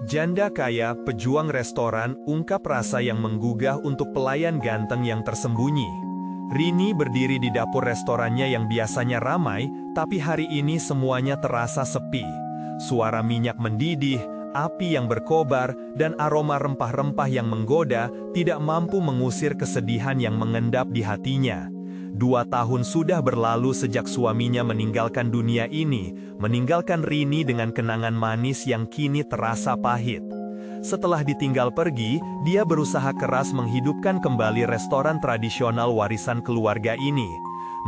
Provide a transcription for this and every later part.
Janda kaya, pejuang restoran, ungkap rasa yang menggugah untuk pelayan ganteng yang tersembunyi. Rini berdiri di dapur restorannya yang biasanya ramai, tapi hari ini semuanya terasa sepi. Suara minyak mendidih, api yang berkobar, dan aroma rempah-rempah yang menggoda tidak mampu mengusir kesedihan yang mengendap di hatinya. 2 tahun sudah berlalu sejak suaminya meninggalkan dunia ini, meninggalkan Rini dengan kenangan manis yang kini terasa pahit. Setelah ditinggal pergi, dia berusaha keras menghidupkan kembali restoran tradisional warisan keluarga ini.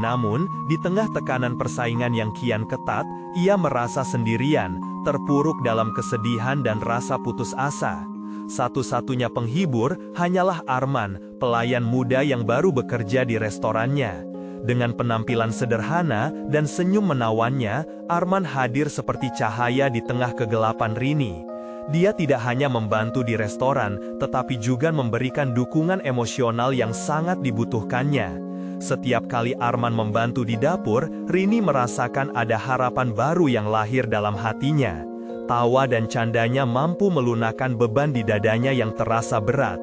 Namun, di tengah tekanan persaingan yang kian ketat, ia merasa sendirian, terpuruk dalam kesedihan dan rasa putus asa. Satu-satunya penghibur hanyalah Arman, pelayan muda yang baru bekerja di restorannya. Dengan penampilan sederhana dan senyum menawannya, Arman hadir seperti cahaya di tengah kegelapan Rini. Dia tidak hanya membantu di restoran, tetapi juga memberikan dukungan emosional yang sangat dibutuhkannya. Setiap kali Arman membantu di dapur, Rini merasakan ada harapan baru yang lahir dalam hatinya. Tawa dan candanya mampu melunakkan beban di dadanya yang terasa berat.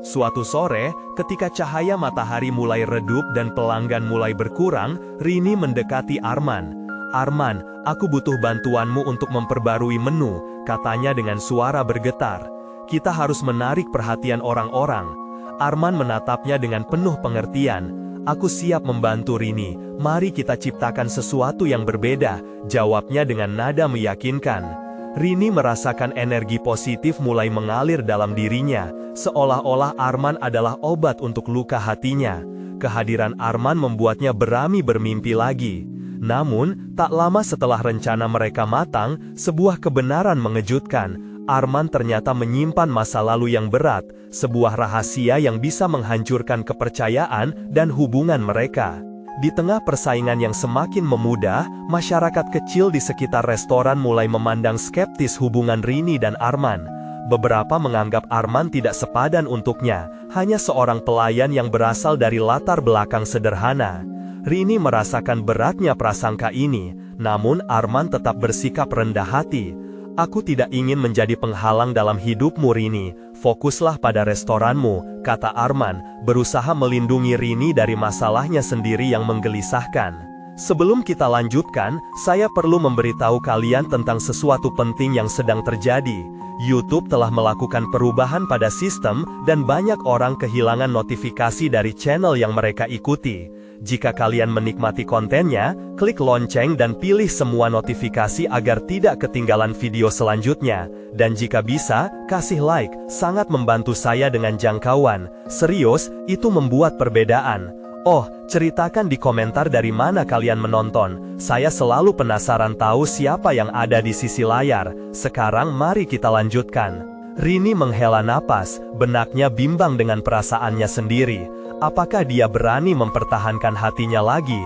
Suatu sore, ketika cahaya matahari mulai redup dan pelanggan mulai berkurang, Rini mendekati Arman. "Arman, aku butuh bantuanmu untuk memperbarui menu," katanya dengan suara bergetar. "Kita harus menarik perhatian orang-orang." Arman menatapnya dengan penuh pengertian. "Aku siap membantu Rini, mari kita ciptakan sesuatu yang berbeda," jawabnya dengan nada meyakinkan. Rini merasakan energi positif mulai mengalir dalam dirinya, seolah-olah Arman adalah obat untuk luka hatinya. Kehadiran Arman membuatnya berani bermimpi lagi. Namun, tak lama setelah rencana mereka matang, sebuah kebenaran mengejutkan. Arman ternyata menyimpan masa lalu yang berat, sebuah rahasia yang bisa menghancurkan kepercayaan dan hubungan mereka. Di tengah persaingan yang semakin memudah, masyarakat kecil di sekitar restoran mulai memandang skeptis hubungan Rini dan Arman. Beberapa menganggap Arman tidak sepadan untuknya, hanya seorang pelayan yang berasal dari latar belakang sederhana. Rini merasakan beratnya prasangka ini, namun Arman tetap bersikap rendah hati. "Aku tidak ingin menjadi penghalang dalam hidupmu Rini, fokuslah pada restoranmu," kata Arman, berusaha melindungi Rini dari masalahnya sendiri yang menggelisahkan. "Sebelum kita lanjutkan, saya perlu memberitahu kalian tentang sesuatu penting yang sedang terjadi. YouTube telah melakukan perubahan pada sistem dan banyak orang kehilangan notifikasi dari channel yang mereka ikuti. Jika kalian menikmati kontennya, klik lonceng dan pilih semua notifikasi agar tidak ketinggalan video selanjutnya. Dan jika bisa, kasih like, sangat membantu saya dengan jangkauan. Serius, itu membuat perbedaan. Oh, ceritakan di komentar dari mana kalian menonton. Saya selalu penasaran tahu siapa yang ada di sisi layar. Sekarang mari kita lanjutkan." Rini menghela napas, benaknya bimbang dengan perasaannya sendiri. Apakah dia berani mempertahankan hatinya lagi?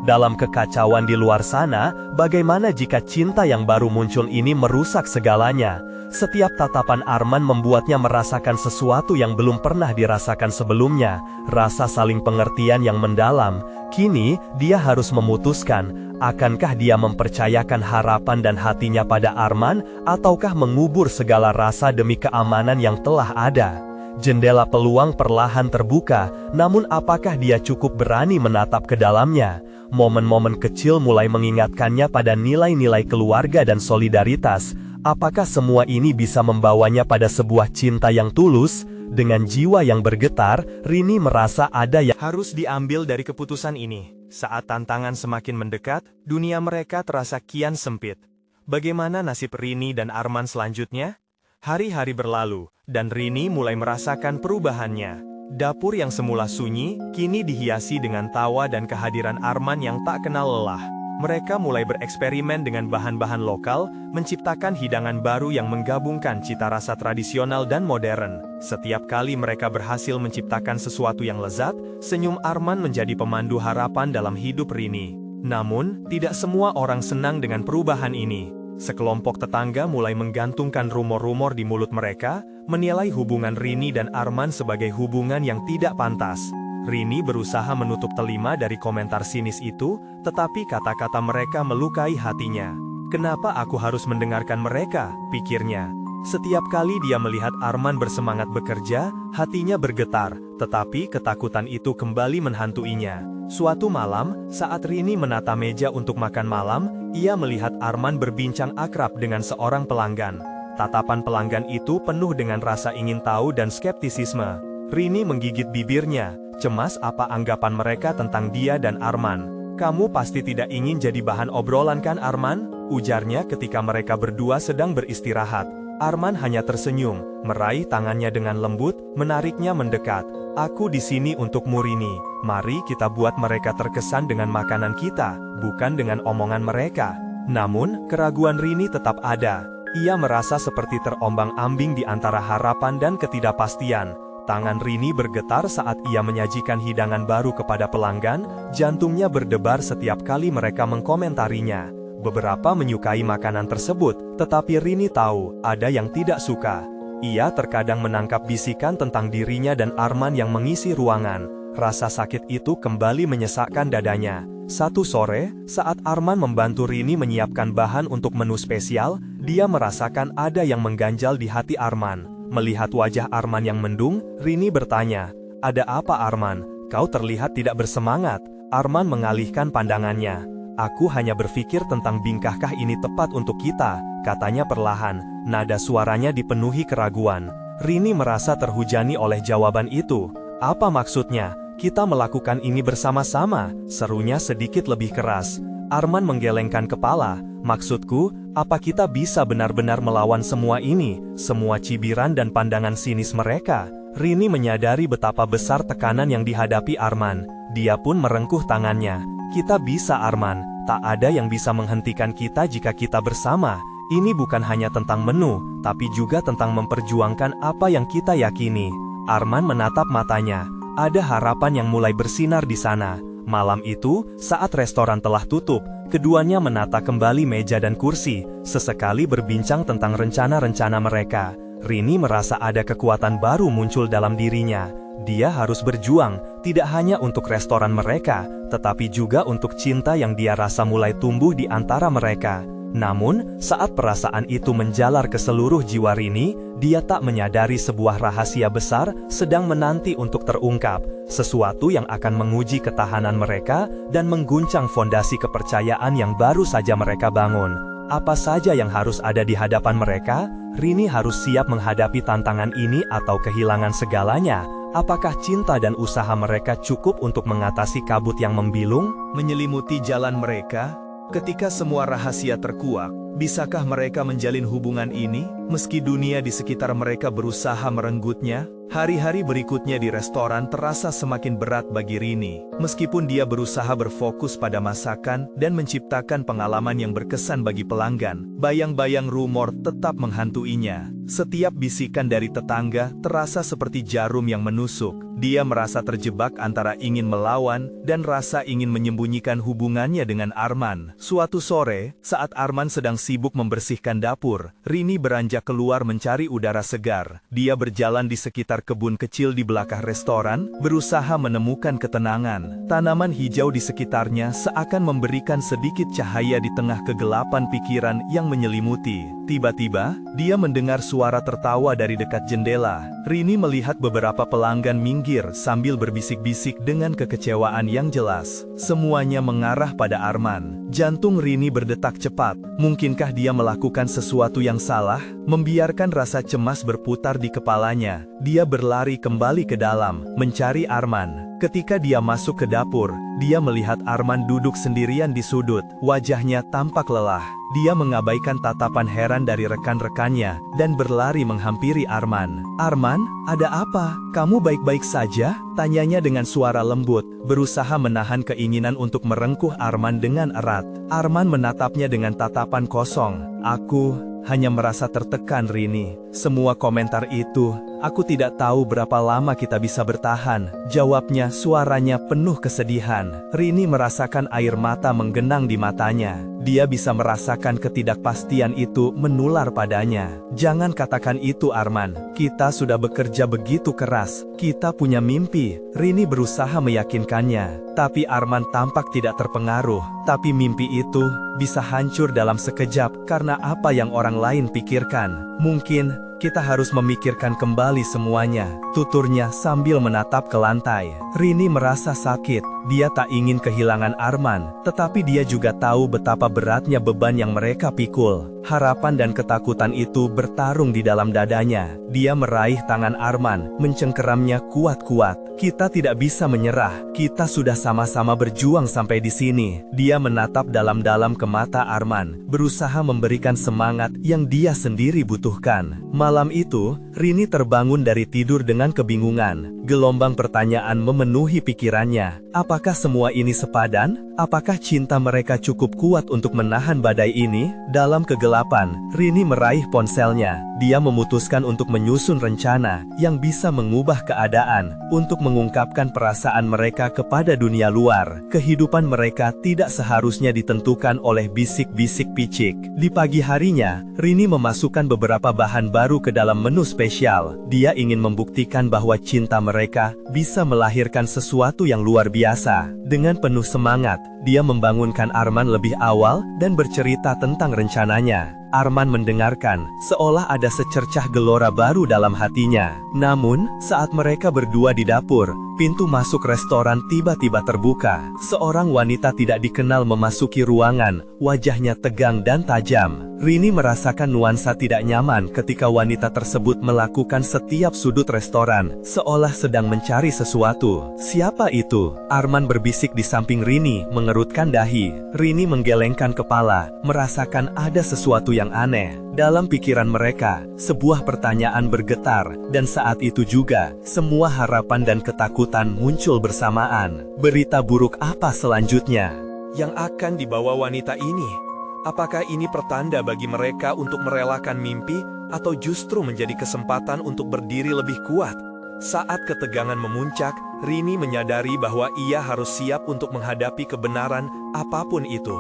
Dalam kekacauan di luar sana, bagaimana jika cinta yang baru muncul ini merusak segalanya? Setiap tatapan Arman membuatnya merasakan sesuatu yang belum pernah dirasakan sebelumnya, rasa saling pengertian yang mendalam. Kini, dia harus memutuskan, akankah dia mempercayakan harapan dan hatinya pada Arman, ataukah mengubur segala rasa demi keamanan yang telah ada? Jendela peluang perlahan terbuka, namun apakah dia cukup berani menatap ke dalamnya? Momen-momen kecil mulai mengingatkannya pada nilai-nilai keluarga dan solidaritas. Apakah semua ini bisa membawanya pada sebuah cinta yang tulus? Dengan jiwa yang bergetar, Rini merasa ada yang harus diambil dari keputusan ini. Saat tantangan semakin mendekat, dunia mereka terasa kian sempit. Bagaimana nasib Rini dan Arman selanjutnya? Hari-hari berlalu, dan Rini mulai merasakan perubahannya. Dapur yang semula sunyi, kini dihiasi dengan tawa dan kehadiran Arman yang tak kenal lelah. Mereka mulai bereksperimen dengan bahan-bahan lokal, menciptakan hidangan baru yang menggabungkan cita rasa tradisional dan modern. Setiap kali mereka berhasil menciptakan sesuatu yang lezat, senyum Arman menjadi pemandu harapan dalam hidup Rini. Namun, tidak semua orang senang dengan perubahan ini. Sekelompok tetangga mulai menggantungkan rumor-rumor di mulut mereka, menilai hubungan Rini dan Arman sebagai hubungan yang tidak pantas. Rini berusaha menutup telinga dari komentar sinis itu, tetapi kata-kata mereka melukai hatinya. "Kenapa aku harus mendengarkan mereka?" pikirnya. Setiap kali dia melihat Arman bersemangat bekerja, hatinya bergetar, tetapi ketakutan itu kembali menghantuinya. Suatu malam, saat Rini menata meja untuk makan malam, ia melihat Arman berbincang akrab dengan seorang pelanggan. Tatapan pelanggan itu penuh dengan rasa ingin tahu dan skeptisisme. Rini menggigit bibirnya, cemas apa anggapan mereka tentang dia dan Arman. "Kamu pasti tidak ingin jadi bahan obrolan kan Arman?" ujarnya ketika mereka berdua sedang beristirahat. Arman hanya tersenyum, meraih tangannya dengan lembut, menariknya mendekat. "Aku di sini untukmu Rini, mari kita buat mereka terkesan dengan makanan kita, bukan dengan omongan mereka." Namun, keraguan Rini tetap ada. Ia merasa seperti terombang-ambing di antara harapan dan ketidakpastian. Tangan Rini bergetar saat ia menyajikan hidangan baru kepada pelanggan, jantungnya berdebar setiap kali mereka mengkomentarinya. Beberapa menyukai makanan tersebut, tetapi Rini tahu, ada yang tidak suka. Ia terkadang menangkap bisikan tentang dirinya dan Arman yang mengisi ruangan. Rasa sakit itu kembali menyesakkan dadanya. Satu sore, saat Arman membantu Rini menyiapkan bahan untuk menu spesial, dia merasakan ada yang mengganjal di hati Arman. Melihat wajah Arman yang mendung, Rini bertanya, "Ada apa Arman? Kau terlihat tidak bersemangat." Arman mengalihkan pandangannya. "Aku hanya berpikir tentang bingkahkah ini tepat untuk kita," katanya perlahan. Nada suaranya dipenuhi keraguan. Rini merasa terhujani oleh jawaban itu. "Apa maksudnya? Kita melakukan ini bersama-sama," serunya sedikit lebih keras. Arman menggelengkan kepala. "Maksudku, apa kita bisa benar-benar melawan semua ini, semua cibiran dan pandangan sinis mereka?" Rini menyadari betapa besar tekanan yang dihadapi Arman. Dia pun merengkuh tangannya. "Kita bisa Arman, tak ada yang bisa menghentikan kita jika kita bersama. Ini bukan hanya tentang menu, tapi juga tentang memperjuangkan apa yang kita yakini." Arman menatap matanya. Ada harapan yang mulai bersinar di sana. Malam itu, saat restoran telah tutup, keduanya menata kembali meja dan kursi, sesekali berbincang tentang rencana-rencana mereka. Rini merasa ada kekuatan baru muncul dalam dirinya. Dia harus berjuang, tidak hanya untuk restoran mereka, tetapi juga untuk cinta yang dia rasa mulai tumbuh di antara mereka. Namun, saat perasaan itu menjalar ke seluruh jiwa Rini, dia tak menyadari sebuah rahasia besar sedang menanti untuk terungkap, sesuatu yang akan menguji ketahanan mereka dan mengguncang fondasi kepercayaan yang baru saja mereka bangun. Apa saja yang harus ada di hadapan mereka? Rini harus siap menghadapi tantangan ini atau kehilangan segalanya. Apakah cinta dan usaha mereka cukup untuk mengatasi kabut yang membilung, menyelimuti jalan mereka? Ketika semua rahasia terkuak, bisakah mereka menjalin hubungan ini, meski dunia di sekitar mereka berusaha merenggutnya? Hari-hari berikutnya di restoran terasa semakin berat bagi Rini, meskipun dia berusaha berfokus pada masakan dan menciptakan pengalaman yang berkesan bagi pelanggan. Bayang-bayang rumor tetap menghantuinya. Setiap bisikan dari tetangga terasa seperti jarum yang menusuk. Dia merasa terjebak antara ingin melawan dan rasa ingin menyembunyikan hubungannya dengan Arman. Suatu sore, saat Arman sedang sibuk membersihkan dapur, Rini beranjak keluar mencari udara segar. Dia berjalan di sekitar kebun kecil di belakang restoran, berusaha menemukan ketenangan. Tanaman hijau di sekitarnya seakan memberikan sedikit cahaya di tengah kegelapan pikiran yang menyelimuti. Tiba-tiba, dia mendengar suara tertawa dari dekat jendela. Rini melihat beberapa pelanggan minggir sambil berbisik-bisik dengan kekecewaan yang jelas. Semuanya mengarah pada Arman. Jantung Rini berdetak cepat. Mungkinkah dia melakukan sesuatu yang salah? Membiarkan rasa cemas berputar di kepalanya, dia berlari kembali ke dalam, mencari Arman. Ketika dia masuk ke dapur, dia melihat Arman duduk sendirian di sudut. Wajahnya tampak lelah. Dia mengabaikan tatapan heran dari rekan-rekannya, dan berlari menghampiri Arman. "Arman, ada apa? Kamu baik-baik saja?" tanyanya dengan suara lembut, berusaha menahan keinginan untuk merengkuh Arman dengan erat. Arman menatapnya dengan tatapan kosong. "Aku hanya merasa tertekan Rini. Semua komentar itu Aku tidak tahu berapa lama kita bisa bertahan, jawabnya, suaranya penuh kesedihan. Rini merasakan air mata menggenang di matanya. Dia bisa merasakan ketidakpastian itu menular padanya. Jangan katakan itu, Arman. Kita sudah bekerja begitu keras. Kita punya mimpi. Rini berusaha meyakinkannya. Tapi Arman tampak tidak terpengaruh. Tapi mimpi itu bisa hancur dalam sekejap karena apa yang orang lain pikirkan. Mungkin kita harus memikirkan kembali semuanya, tuturnya sambil menatap ke lantai. Rini merasa sakit. Dia tak ingin kehilangan Arman, tetapi dia juga tahu betapa beratnya beban yang mereka pikul. Harapan dan ketakutan itu bertarung di dalam dadanya. Dia meraih tangan Arman, mencengkeramnya kuat-kuat. Kita tidak bisa menyerah. Kita sudah sama-sama berjuang sampai di sini. Dia menatap dalam-dalam ke mata Arman, berusaha memberikan semangat yang dia sendiri butuhkan. Malam itu, Rini terbangun dari tidur dengan kebingungan. Gelombang pertanyaan memenuhi pikirannya. Apakah semua ini sepadan? Apakah cinta mereka cukup kuat untuk menahan badai ini? Dalam kegelapan, Rini meraih ponselnya. Dia memutuskan untuk menyusun rencana yang bisa mengubah keadaan, untuk mengungkapkan perasaan mereka kepada dunia luar. Kehidupan mereka tidak seharusnya ditentukan oleh bisik-bisik picik. Di pagi harinya, Rini memasukkan beberapa bahan baru ke dalam menu spesial. Dia ingin membuktikan bahwa cinta mereka bisa melahirkan sesuatu yang luar biasa. Dengan penuh semangat, dia membangunkan Arman lebih awal dan bercerita tentang rencananya. Arman mendengarkan, seolah ada secercah gelora baru dalam hatinya. Namun, saat mereka berdua di dapur, pintu masuk restoran tiba-tiba terbuka. Seorang wanita tidak dikenal memasuki ruangan, wajahnya tegang dan tajam. Rini merasakan nuansa tidak nyaman ketika wanita tersebut melakukan setiap sudut restoran, seolah sedang mencari sesuatu. Siapa itu? Arman berbisik di samping Rini, mengerutkan dahi. Rini menggelengkan kepala, merasakan ada sesuatu yang aneh. Dalam pikiran mereka, sebuah pertanyaan bergetar, dan saat itu juga, semua harapan dan ketakutan muncul bersamaan. Berita buruk apa selanjutnya yang akan dibawa wanita ini? Apakah ini pertanda bagi mereka untuk merelakan mimpi, atau justru menjadi kesempatan untuk berdiri lebih kuat? Saat ketegangan memuncak, Rini menyadari bahwa ia harus siap untuk menghadapi kebenaran, apapun itu.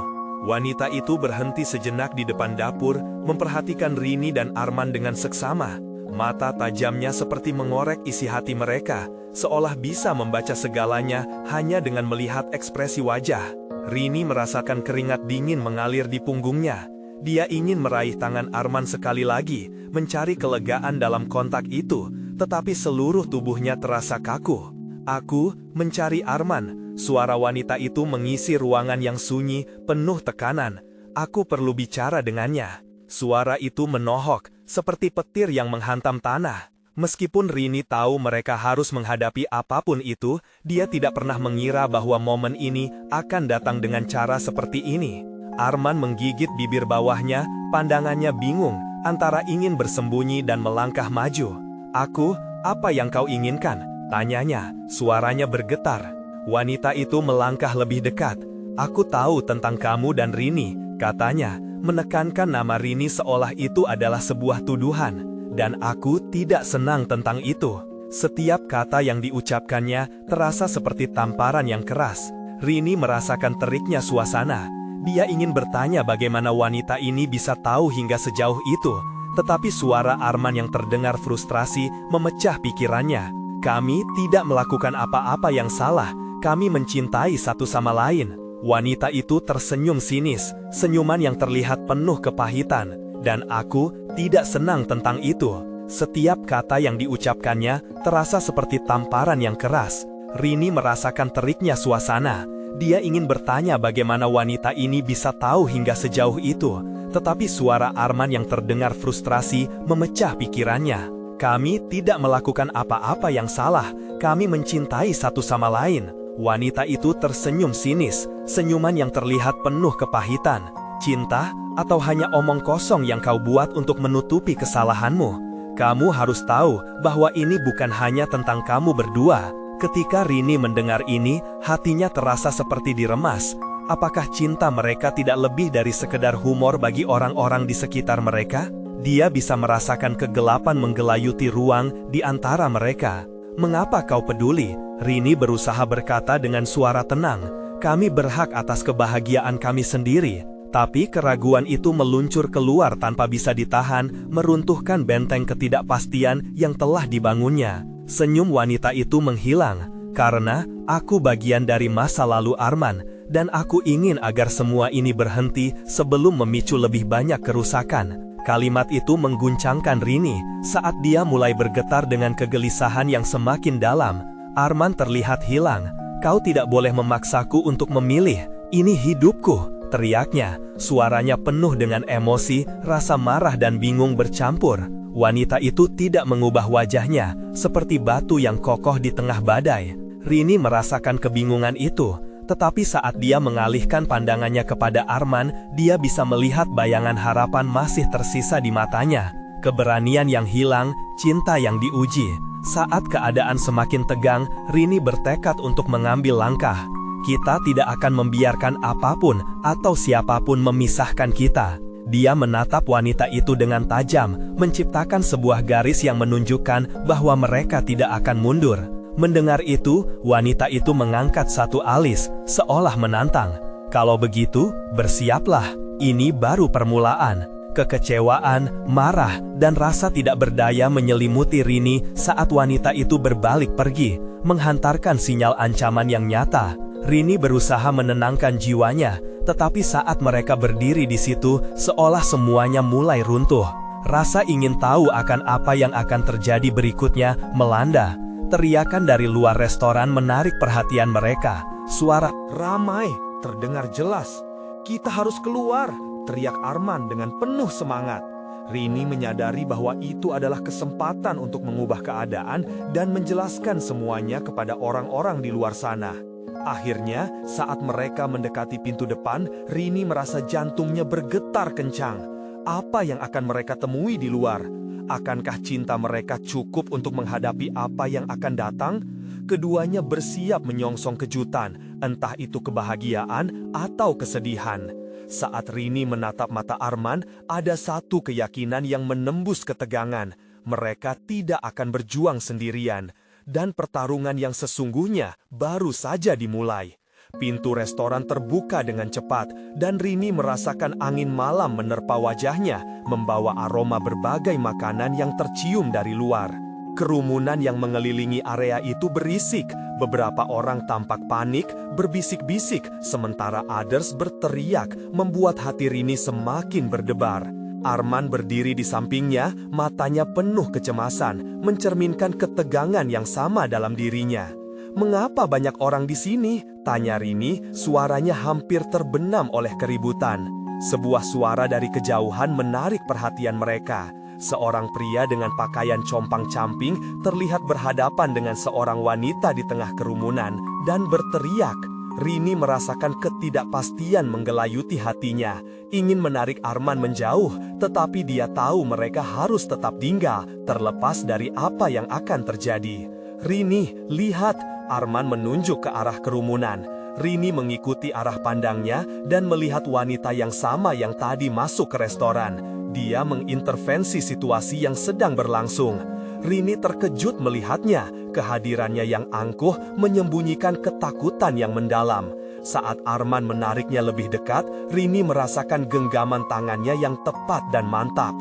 Wanita itu berhenti sejenak di depan dapur, memperhatikan Rini dan Arman dengan seksama. Mata tajamnya seperti mengorek isi hati mereka, seolah bisa membaca segalanya hanya dengan melihat ekspresi wajah. Rini merasakan keringat dingin mengalir di punggungnya. Dia ingin meraih tangan Arman sekali lagi, mencari kelegaan dalam kontak itu, tetapi seluruh tubuhnya terasa kaku. Aku mencari Arman. Suara wanita itu mengisi ruangan yang sunyi, penuh tekanan. Aku perlu bicara dengannya. Suara itu menohok, seperti petir yang menghantam tanah. Meskipun Rini tahu mereka harus menghadapi apapun itu, dia tidak pernah mengira bahwa momen ini akan datang dengan cara seperti ini. Arman menggigit bibir bawahnya, pandangannya bingung, antara ingin bersembunyi dan melangkah maju. Aku, apa yang kau inginkan? Tanyanya, suaranya bergetar. Wanita itu melangkah lebih dekat. Aku tahu tentang kamu dan Rini, katanya, menekankan nama Rini seolah itu adalah sebuah tuduhan. Dan aku tidak senang tentang itu. Setiap kata yang diucapkannya terasa seperti tamparan yang keras. Rini merasakan teriknya suasana. Dia ingin bertanya bagaimana wanita ini bisa tahu hingga sejauh itu. Tetapi suara Arman yang terdengar frustrasi memecah pikirannya. Kami tidak melakukan apa-apa yang salah. Kami mencintai satu sama lain. Wanita itu tersenyum sinis, senyuman yang terlihat penuh kepahitan. Dan aku tidak senang tentang itu. Setiap kata yang diucapkannya terasa seperti tamparan yang keras. Rini merasakan teriknya suasana. Dia ingin bertanya bagaimana wanita ini bisa tahu hingga sejauh itu. Tetapi suara Arman yang terdengar frustrasi memecah pikirannya. Kami tidak melakukan apa-apa yang salah. Kami mencintai satu sama lain. Wanita itu tersenyum sinis, senyuman yang terlihat penuh kepahitan. Cinta, atau hanya omong kosong yang kau buat untuk menutupi kesalahanmu? Kamu harus tahu bahwa ini bukan hanya tentang kamu berdua. Ketika Rini mendengar ini, hatinya terasa seperti diremas. Apakah cinta mereka tidak lebih dari sekedar humor bagi orang-orang di sekitar mereka? Dia bisa merasakan kegelapan menggelayuti ruang di antara mereka. "Mengapa kau peduli?" Rini berusaha berkata dengan suara tenang. "Kami berhak atas kebahagiaan kami sendiri." Tapi keraguan itu meluncur keluar tanpa bisa ditahan, meruntuhkan benteng ketidakpastian yang telah dibangunnya. Senyum wanita itu menghilang. "Karena aku bagian dari masa lalu Arman, dan aku ingin agar semua ini berhenti sebelum memicu lebih banyak kerusakan." Kalimat itu mengguncangkan Rini saat dia mulai bergetar dengan kegelisahan yang semakin dalam. "Arman terlihat hilang. Kau tidak boleh memaksaku untuk memilih. Ini hidupku," teriaknya. Suaranya penuh dengan emosi, rasa marah dan bingung bercampur. Wanita itu tidak mengubah wajahnya, seperti batu yang kokoh di tengah badai. Rini merasakan kebingungan itu, tetapi saat dia mengalihkan pandangannya kepada Arman, dia bisa melihat bayangan harapan masih tersisa di matanya. Keberanian yang hilang, cinta yang diuji. Saat keadaan semakin tegang, Rini bertekad untuk mengambil langkah. "Kita tidak akan membiarkan apapun atau siapapun memisahkan kita." Dia menatap wanita itu dengan tajam, menciptakan sebuah garis yang menunjukkan bahwa mereka tidak akan mundur. Mendengar itu, wanita itu mengangkat satu alis, seolah menantang. "Kalau begitu, bersiaplah. Ini baru permulaan." Kekecewaan, marah, dan rasa tidak berdaya menyelimuti Rini saat wanita itu berbalik pergi, menghantarkan sinyal ancaman yang nyata. Rini berusaha menenangkan jiwanya, tetapi saat mereka berdiri di situ, seolah semuanya mulai runtuh. Rasa ingin tahu akan apa yang akan terjadi berikutnya melanda. Teriakan dari luar restoran menarik perhatian mereka. Suara ramai terdengar jelas. "Kita harus keluar!" teriak Arman dengan penuh semangat. Rini menyadari bahwa itu adalah kesempatan untuk mengubah keadaan dan menjelaskan semuanya kepada orang-orang di luar sana. Akhirnya, saat mereka mendekati pintu depan, Rini merasa jantungnya bergetar kencang. Apa yang akan mereka temui di luar? Akankah cinta mereka cukup untuk menghadapi apa yang akan datang? Keduanya bersiap menyongsong kejutan, entah itu kebahagiaan atau kesedihan. Saat Rini menatap mata Arman, ada satu keyakinan yang menembus ketegangan. Mereka tidak akan berjuang sendirian. Dan pertarungan yang sesungguhnya baru saja dimulai. Pintu restoran terbuka dengan cepat, dan Rini merasakan angin malam menerpa wajahnya, membawa aroma berbagai makanan yang tercium dari luar. Kerumunan yang mengelilingi area itu berisik, beberapa orang tampak panik, berbisik-bisik, sementara others berteriak, membuat hati Rini semakin berdebar. Arman berdiri di sampingnya, matanya penuh kecemasan, mencerminkan ketegangan yang sama dalam dirinya. "Mengapa banyak orang di sini?" tanya Rini, suaranya hampir terbenam oleh keributan. Sebuah suara dari kejauhan menarik perhatian mereka. Seorang pria dengan pakaian compang-camping terlihat berhadapan dengan seorang wanita di tengah kerumunan dan berteriak. Rini merasakan ketidakpastian menggelayuti hatinya, ingin menarik Arman menjauh, tetapi dia tahu mereka harus tetap tinggal, terlepas dari apa yang akan terjadi. "Rini, lihat!" Arman menunjuk ke arah kerumunan. Rini mengikuti arah pandangnya dan melihat wanita yang sama yang tadi masuk ke restoran. Dia mengintervensi situasi yang sedang berlangsung. Rini terkejut melihatnya. Kehadirannya yang angkuh menyembunyikan ketakutan yang mendalam. Saat Arman menariknya lebih dekat, Rini merasakan genggaman tangannya yang tepat dan mantap.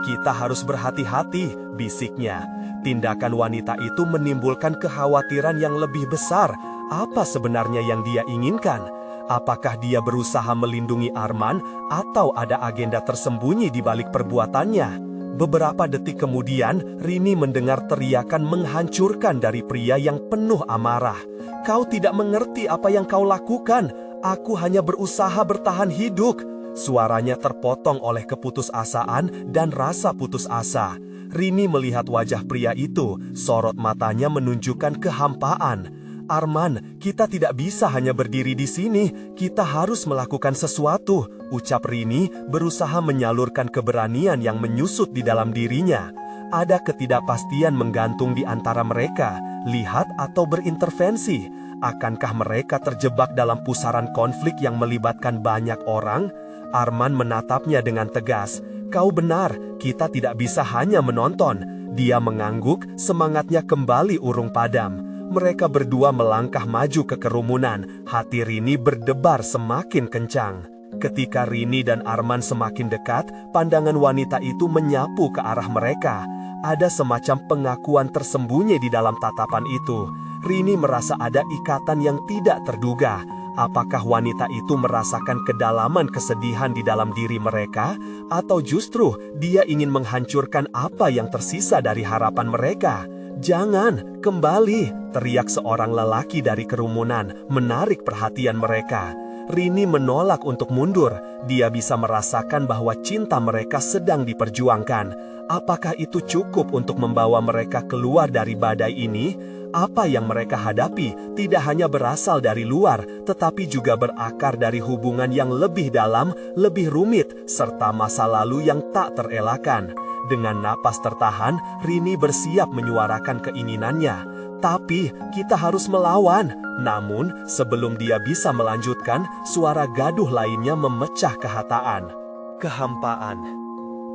"Kita harus berhati-hati," bisiknya. Tindakan wanita itu menimbulkan kekhawatiran yang lebih besar. Apa sebenarnya yang dia inginkan? Apakah dia berusaha melindungi Arman atau ada agenda tersembunyi di balik perbuatannya? Beberapa detik kemudian, Rini mendengar teriakan menghancurkan dari pria yang penuh amarah. "Kau tidak mengerti apa yang kau lakukan. Aku hanya berusaha bertahan hidup." Suaranya terpotong oleh keputusasaan dan rasa putus asa. Rini melihat wajah pria itu, sorot matanya menunjukkan kehampaan. "Arman, kita tidak bisa hanya berdiri di sini. Kita harus melakukan sesuatu," ucap Rini, berusaha menyalurkan keberanian yang menyusut di dalam dirinya. Ada ketidakpastian menggantung di antara mereka, lihat atau berintervensi. Akankah mereka terjebak dalam pusaran konflik yang melibatkan banyak orang? Arman menatapnya dengan tegas. Kau benar, kita tidak bisa hanya menonton. Dia mengangguk, semangatnya kembali urung padam. Mereka berdua melangkah maju ke kerumunan. Hati Rini berdebar semakin kencang. Ketika Rini dan Arman semakin dekat, pandangan wanita itu menyapu ke arah mereka. Ada semacam pengakuan tersembunyi di dalam tatapan itu. Rini merasa ada ikatan yang tidak terduga. Apakah wanita itu merasakan kedalaman kesedihan di dalam diri mereka? Atau justru dia ingin menghancurkan apa yang tersisa dari harapan mereka? "Jangan, kembali!" teriak seorang lelaki dari kerumunan, menarik perhatian mereka. Rini menolak untuk mundur. Dia bisa merasakan bahwa cinta mereka sedang diperjuangkan. Apakah itu cukup untuk membawa mereka keluar dari badai ini? Apa yang mereka hadapi tidak hanya berasal dari luar, tetapi juga berakar dari hubungan yang lebih dalam, lebih rumit, serta masa lalu yang tak terelakkan. Dengan napas tertahan, Rini bersiap menyuarakan keinginannya. Tapi kita harus melawan. Namun, sebelum dia bisa melanjutkan, suara gaduh lainnya memecah kehataan. Kehampaan.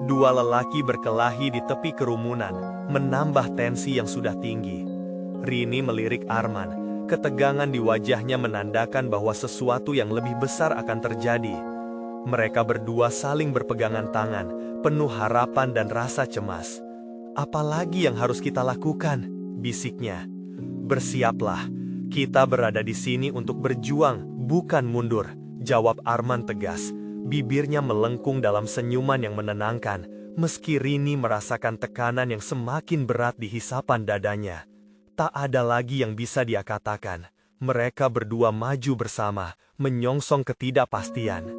Dua lelaki berkelahi di tepi kerumunan, menambah tensi yang sudah tinggi. Rini melirik Arman. Ketegangan di wajahnya menandakan bahwa sesuatu yang lebih besar akan terjadi. Mereka berdua saling berpegangan tangan, penuh harapan dan rasa cemas. "Apalagi yang harus kita lakukan?" bisiknya. "Bersiaplah, kita berada di sini untuk berjuang, bukan mundur," jawab Arman tegas. Bibirnya melengkung dalam senyuman yang menenangkan, meski Rini merasakan tekanan yang semakin berat di hisapan dadanya. Tak ada lagi yang bisa dia katakan. Mereka berdua maju bersama, menyongsong ketidakpastian.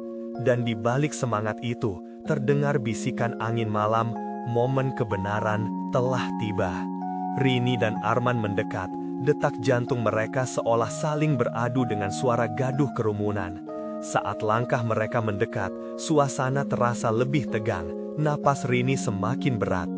Dan di balik semangat itu, terdengar bisikan angin malam, momen kebenaran telah tiba. Rini dan Arman mendekat. Detak jantung mereka seolah saling beradu dengan suara gaduh kerumunan. Saat langkah mereka mendekat, suasana terasa lebih tegang. Napas Rini semakin berat.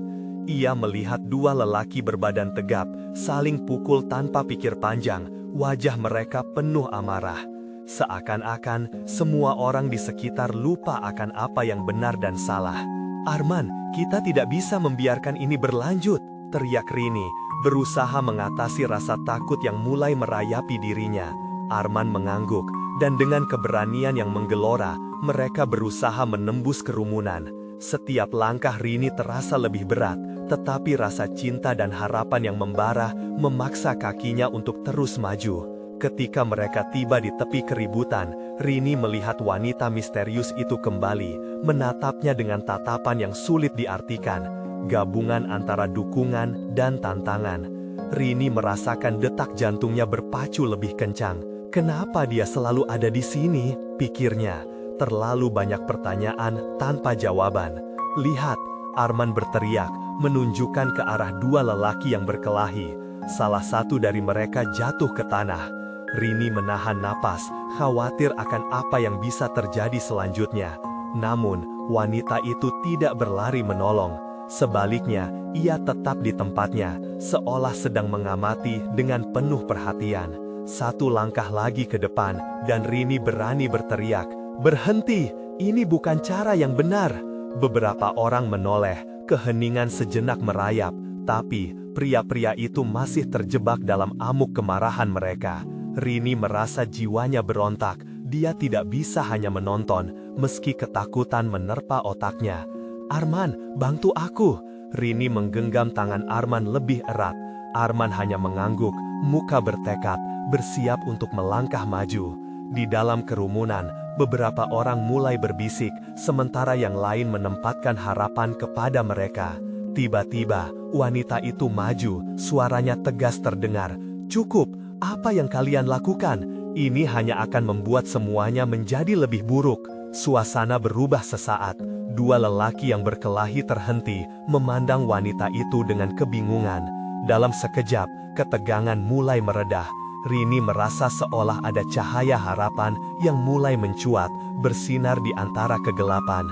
Ia melihat dua lelaki berbadan tegap, saling pukul tanpa pikir panjang. Wajah mereka penuh amarah. Seakan-akan semua orang di sekitar lupa akan apa yang benar dan salah. "Arman, kita tidak bisa membiarkan ini berlanjut," teriak Rini, berusaha mengatasi rasa takut yang mulai merayapi dirinya. Arman mengangguk, dan dengan keberanian yang menggelora, mereka berusaha menembus kerumunan. Setiap langkah Rini terasa lebih berat, tetapi rasa cinta dan harapan yang membara memaksa kakinya untuk terus maju. Ketika mereka tiba di tepi keributan, Rini melihat wanita misterius itu kembali, menatapnya dengan tatapan yang sulit diartikan. Gabungan antara dukungan dan tantangan. Rini merasakan detak jantungnya berpacu lebih kencang. Kenapa dia selalu ada di sini? Pikirnya. Terlalu banyak pertanyaan tanpa jawaban. "Lihat!" Arman berteriak, menunjukkan ke arah dua lelaki yang berkelahi. Salah satu dari mereka jatuh ke tanah. Rini menahan napas, khawatir akan apa yang bisa terjadi selanjutnya. Namun, wanita itu tidak berlari menolong. Sebaliknya, ia tetap di tempatnya, seolah sedang mengamati dengan penuh perhatian. Satu langkah lagi ke depan, dan Rini berani berteriak, "Berhenti! Ini bukan cara yang benar!" Beberapa orang menoleh, keheningan sejenak merayap, tapi pria-pria itu masih terjebak dalam amuk kemarahan mereka. Rini merasa jiwanya berontak. Dia tidak bisa hanya menonton, meski ketakutan menerpa otaknya. "Arman, bantu aku!" Rini menggenggam tangan Arman lebih erat. Arman hanya mengangguk, muka bertekad, bersiap untuk melangkah maju. Di dalam kerumunan, beberapa orang mulai berbisik, sementara yang lain menempatkan harapan kepada mereka. Tiba-tiba, wanita itu maju, suaranya tegas terdengar. "Cukup, apa yang kalian lakukan? Ini hanya akan membuat semuanya menjadi lebih buruk." Suasana berubah sesaat. Dua lelaki yang berkelahi terhenti, memandang wanita itu dengan kebingungan. Dalam sekejap, ketegangan mulai meredah. Rini merasa seolah ada cahaya harapan yang mulai mencuat, bersinar di antara kegelapan.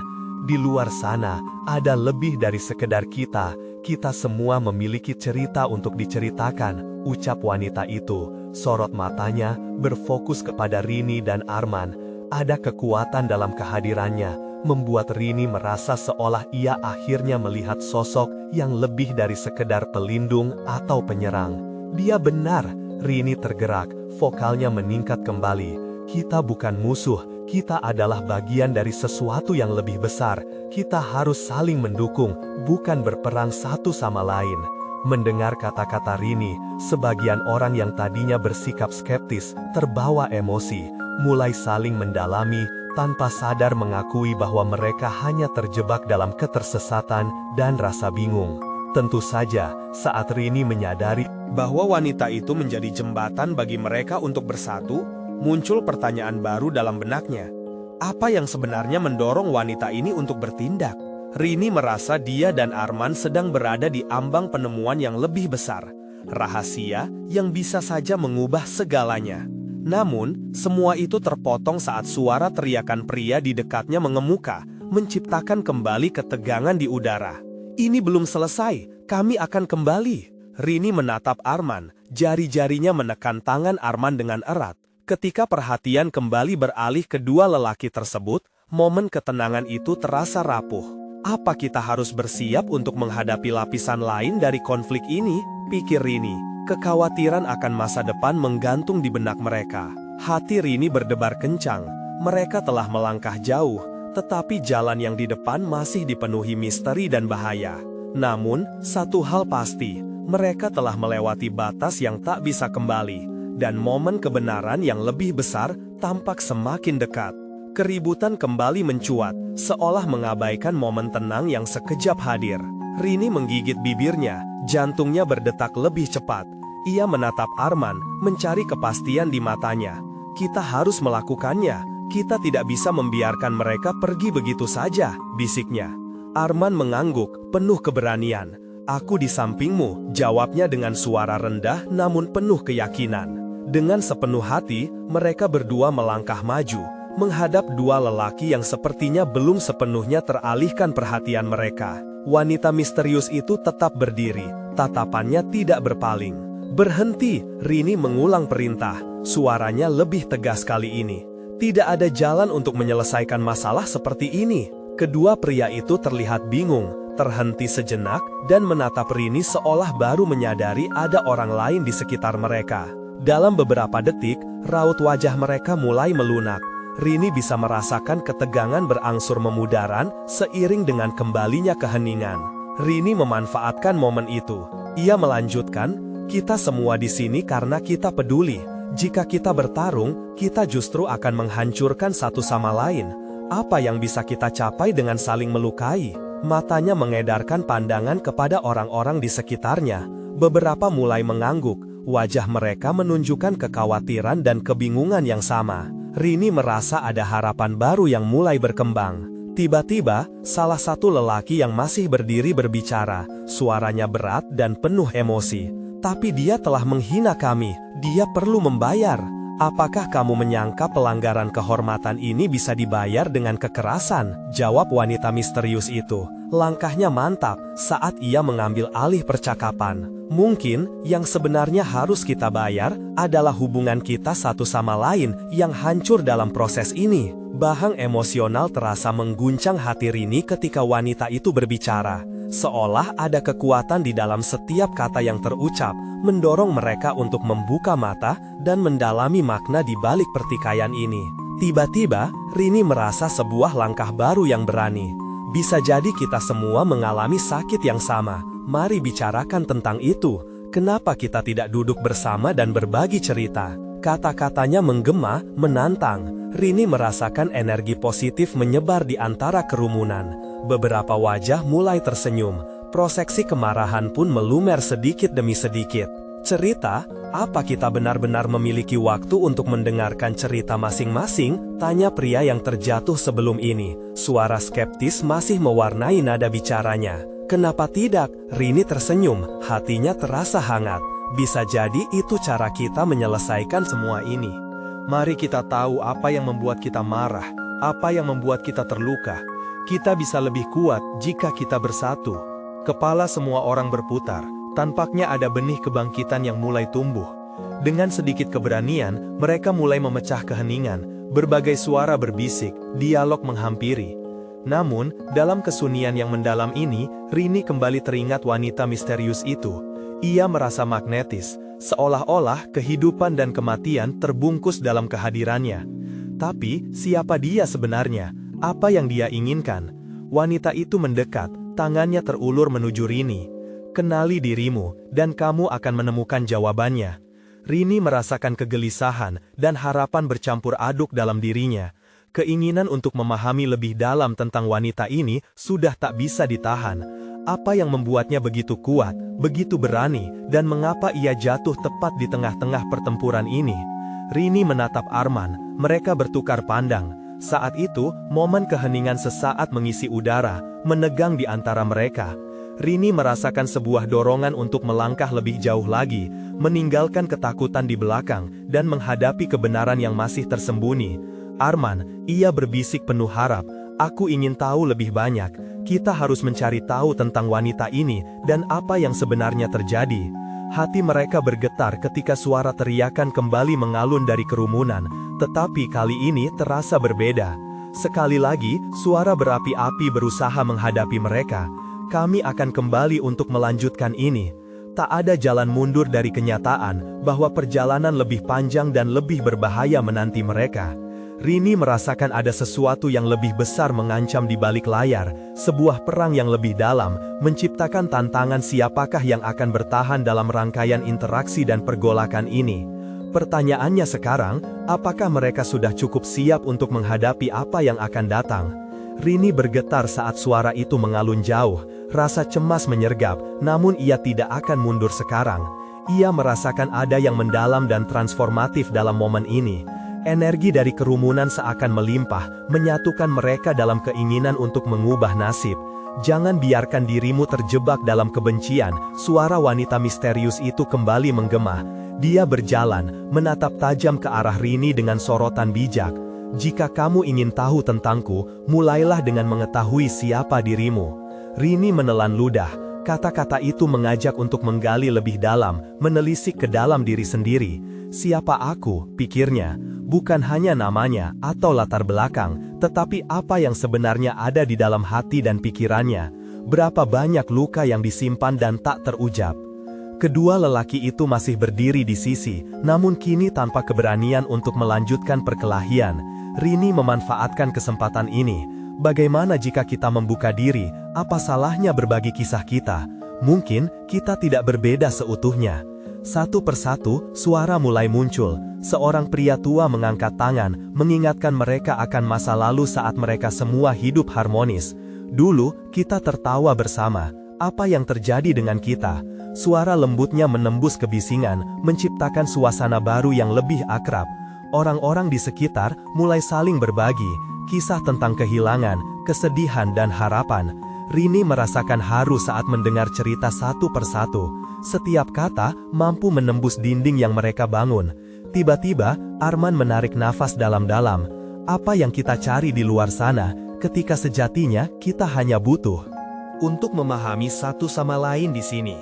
Di luar sana, ada lebih dari sekedar kita. Kita semua memiliki cerita untuk diceritakan, ucap wanita itu. Sorot matanya berfokus kepada Rini dan Arman. Ada kekuatan dalam kehadirannya, membuat Rini merasa seolah ia akhirnya melihat sosok yang lebih dari sekedar pelindung atau penyerang. Dia benar, Rini tergerak, vokalnya meningkat kembali. Kita bukan musuh, kita adalah bagian dari sesuatu yang lebih besar. Kita harus saling mendukung, bukan berperang satu sama lain. Mendengar kata-kata Rini, sebagian orang yang tadinya bersikap skeptis, terbawa emosi, mulai saling mendalami, tanpa sadar mengakui bahwa mereka hanya terjebak dalam ketersesatan dan rasa bingung. Tentu saja, saat Rini menyadari bahwa wanita itu menjadi jembatan bagi mereka untuk bersatu, muncul pertanyaan baru dalam benaknya. Apa yang sebenarnya mendorong wanita ini untuk bertindak? Rini merasa dia dan Arman sedang berada di ambang penemuan yang lebih besar. Rahasia yang bisa saja mengubah segalanya. Namun, semua itu terpotong saat suara teriakan pria di dekatnya mengemuka, menciptakan kembali ketegangan di udara. Ini belum selesai, kami akan kembali. Rini menatap Arman, jari-jarinya menekan tangan Arman dengan erat. Ketika perhatian kembali beralih kedua lelaki tersebut, momen ketenangan itu terasa rapuh. Apa kita harus bersiap untuk menghadapi lapisan lain dari konflik ini? Pikir Rini. Kekhawatiran akan masa depan menggantung di benak mereka. Hati Rini berdebar kencang. Mereka telah melangkah jauh, tetapi jalan yang di depan masih dipenuhi misteri dan bahaya. Namun, satu hal pasti, mereka telah melewati batas yang tak bisa kembali, dan momen kebenaran yang lebih besar tampak semakin dekat. Keributan kembali mencuat, seolah mengabaikan momen tenang yang sekejap hadir. Rini menggigit bibirnya, jantungnya berdetak lebih cepat. Ia menatap Arman, mencari kepastian di matanya. Kita harus melakukannya, kita tidak bisa membiarkan mereka pergi begitu saja, bisiknya. Arman mengangguk, penuh keberanian. Aku di sampingmu, jawabnya dengan suara rendah namun penuh keyakinan. Dengan sepenuh hati, mereka berdua melangkah maju, menghadap dua lelaki yang sepertinya belum sepenuhnya teralihkan perhatian mereka. Wanita misterius itu tetap berdiri, tatapannya tidak berpaling. Berhenti, Rini mengulang perintah, suaranya lebih tegas kali ini. Tidak ada jalan untuk menyelesaikan masalah seperti ini. Kedua pria itu terlihat bingung, terhenti sejenak, dan menatap Rini seolah baru menyadari ada orang lain di sekitar mereka. Dalam beberapa detik, raut wajah mereka mulai melunak. Rini bisa merasakan ketegangan berangsur memudaran seiring dengan kembalinya keheningan. Rini memanfaatkan momen itu. Ia melanjutkan, kita semua di sini karena kita peduli. Jika kita bertarung, kita justru akan menghancurkan satu sama lain. Apa yang bisa kita capai dengan saling melukai? Matanya mengedarkan pandangan kepada orang-orang di sekitarnya. Beberapa mulai mengangguk, wajah mereka menunjukkan kekhawatiran dan kebingungan yang sama. Rini merasa ada harapan baru yang mulai berkembang. Tiba-tiba, salah satu lelaki yang masih berdiri berbicara, suaranya berat dan penuh emosi. Tapi dia telah menghina kami, dia perlu membayar. Apakah kamu menyangka pelanggaran kehormatan ini bisa dibayar dengan kekerasan? Jawab wanita misterius itu. Langkahnya mantap saat ia mengambil alih percakapan. Mungkin yang sebenarnya harus kita bayar adalah hubungan kita satu sama lain yang hancur dalam proses ini. Bahang emosional terasa mengguncang hati Rini ketika wanita itu berbicara. Seolah ada kekuatan di dalam setiap kata yang terucap, mendorong mereka untuk membuka mata dan mendalami makna di balik pertikaian ini. Tiba-tiba, Rini merasa sebuah langkah baru yang berani. Bisa jadi kita semua mengalami sakit yang sama. Mari bicarakan tentang itu. Kenapa kita tidak duduk bersama dan berbagi cerita? Kata-katanya menggema, menantang. Rini merasakan energi positif menyebar di antara kerumunan. Beberapa wajah mulai tersenyum. Proseksi kemarahan pun melumer sedikit demi sedikit. Cerita, apa kita benar-benar memiliki waktu untuk mendengarkan cerita masing-masing? Tanya pria yang terjatuh sebelum ini. Suara skeptis masih mewarnai nada bicaranya. Kenapa tidak? Rini tersenyum, hatinya terasa hangat. Bisa jadi itu cara kita menyelesaikan semua ini. Mari kita tahu apa yang membuat kita marah, apa yang membuat kita terluka. Kita bisa lebih kuat jika kita bersatu. Kepala semua orang berputar. Tampaknya ada benih kebangkitan yang mulai tumbuh. Dengan sedikit keberanian, mereka mulai memecah keheningan. Berbagai suara berbisik, dialog menghampiri. Namun, dalam kesunyian yang mendalam ini, Rini kembali teringat wanita misterius itu. Ia merasa magnetis, seolah-olah kehidupan dan kematian terbungkus dalam kehadirannya. Tapi, siapa dia sebenarnya? Apa yang dia inginkan? Wanita itu mendekat, tangannya terulur menuju Rini. Kenali dirimu, dan kamu akan menemukan jawabannya. Rini merasakan kegelisahan dan harapan bercampur aduk dalam dirinya. Keinginan untuk memahami lebih dalam tentang wanita ini sudah tak bisa ditahan. Apa yang membuatnya begitu kuat, begitu berani, dan mengapa ia jatuh tepat di tengah-tengah pertempuran ini? Rini menatap Arman, mereka bertukar pandang. Saat itu, momen keheningan sesaat mengisi udara, menegang di antara mereka. Rini merasakan sebuah dorongan untuk melangkah lebih jauh lagi, meninggalkan ketakutan di belakang, dan menghadapi kebenaran yang masih tersembunyi. Arman, ia berbisik penuh harap, aku ingin tahu lebih banyak, kita harus mencari tahu tentang wanita ini, dan apa yang sebenarnya terjadi. Hati mereka bergetar ketika suara teriakan kembali mengalun dari kerumunan, tetapi kali ini terasa berbeda. Sekali lagi, suara berapi-api berusaha menghadapi mereka. Kami akan kembali untuk melanjutkan ini. Tak ada jalan mundur dari kenyataan, bahwa perjalanan lebih panjang dan lebih berbahaya menanti mereka. Rini merasakan ada sesuatu yang lebih besar mengancam di balik layar, sebuah perang yang lebih dalam, menciptakan tantangan siapakah yang akan bertahan dalam rangkaian interaksi dan pergolakan ini. Pertanyaannya sekarang, apakah mereka sudah cukup siap untuk menghadapi apa yang akan datang? Rini bergetar saat suara itu mengalun jauh, rasa cemas menyergap, namun ia tidak akan mundur sekarang. Ia merasakan ada yang mendalam dan transformatif dalam momen ini. Energi dari kerumunan seakan melimpah, menyatukan mereka dalam keinginan untuk mengubah nasib. Jangan biarkan dirimu terjebak dalam kebencian, suara wanita misterius itu kembali menggema. Dia berjalan, menatap tajam ke arah Rini dengan sorotan bijak. Jika kamu ingin tahu tentangku, mulailah dengan mengetahui siapa dirimu. Rini menelan ludah, kata-kata itu mengajak untuk menggali lebih dalam, menelisik ke dalam diri sendiri. Siapa aku, pikirnya, bukan hanya namanya atau latar belakang, tetapi apa yang sebenarnya ada di dalam hati dan pikirannya. Berapa banyak luka yang disimpan dan tak terucap. Kedua lelaki itu masih berdiri di sisi, namun kini tanpa keberanian untuk melanjutkan perkelahian. Rini memanfaatkan kesempatan ini. Bagaimana jika kita membuka diri, apa salahnya berbagi kisah kita? Mungkin kita tidak berbeda seutuhnya. Satu persatu, suara mulai muncul. Seorang pria tua mengangkat tangan, mengingatkan mereka akan masa lalu saat mereka semua hidup harmonis. Dulu, kita tertawa bersama. Apa yang terjadi dengan kita? Suara lembutnya menembus kebisingan, menciptakan suasana baru yang lebih akrab. Orang-orang di sekitar mulai saling berbagi, kisah tentang kehilangan, kesedihan dan harapan. Rini merasakan haru saat mendengar cerita satu persatu. Setiap kata mampu menembus dinding yang mereka bangun. Tiba-tiba, Arman menarik nafas dalam-dalam. Apa yang kita cari di luar sana, ketika sejatinya kita hanya butuh untuk memahami satu sama lain di sini.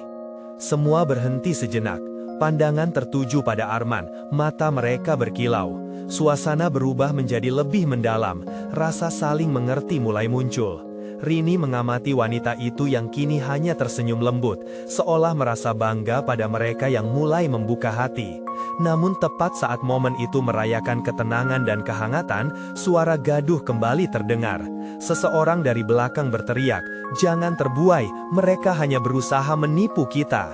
Semua berhenti sejenak. Pandangan tertuju pada Arman, mata mereka berkilau. Suasana berubah menjadi lebih mendalam, rasa saling mengerti mulai muncul. Rini mengamati wanita itu yang kini hanya tersenyum lembut, seolah merasa bangga pada mereka yang mulai membuka hati. Namun tepat saat momen itu merayakan ketenangan dan kehangatan, suara gaduh kembali terdengar. Seseorang dari belakang berteriak, "Jangan terbuai, mereka hanya berusaha menipu kita."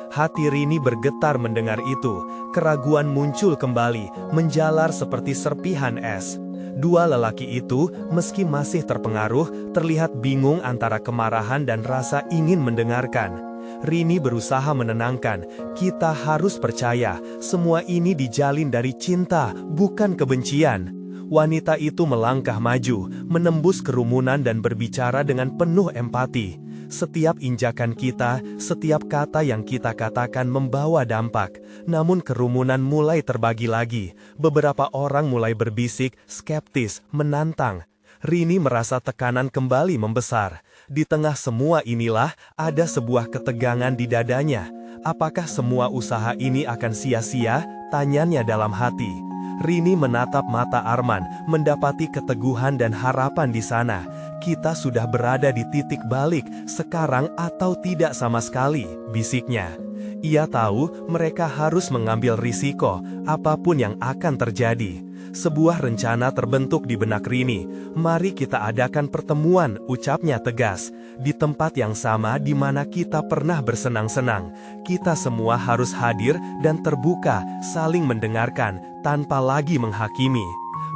Hati Rini bergetar mendengar itu, keraguan muncul kembali, menjalar seperti serpihan es. Dua lelaki itu, meski masih terpengaruh, terlihat bingung antara kemarahan dan rasa ingin mendengarkan. Rini berusaha menenangkan, kita harus percaya, semua ini dijalin dari cinta, bukan kebencian. Wanita itu melangkah maju, menembus kerumunan dan berbicara dengan penuh empati. Setiap injakan kita, setiap kata yang kita katakan membawa dampak. Namun kerumunan mulai terbagi lagi. Beberapa orang mulai berbisik, skeptis, menantang. Rini merasa tekanan kembali membesar. Di tengah semua inilah, ada sebuah ketegangan di dadanya. Apakah semua usaha ini akan sia-sia? Tanyanya dalam hati. Rini menatap mata Arman, mendapati keteguhan dan harapan di sana. Kita sudah berada di titik balik, sekarang atau tidak sama sekali, bisiknya. Ia tahu mereka harus mengambil risiko, apapun yang akan terjadi. Sebuah rencana terbentuk di benak Rini. Mari kita adakan pertemuan, ucapnya tegas. Di tempat yang sama di mana kita pernah bersenang-senang. Kita semua harus hadir dan terbuka, saling mendengarkan, tanpa lagi menghakimi.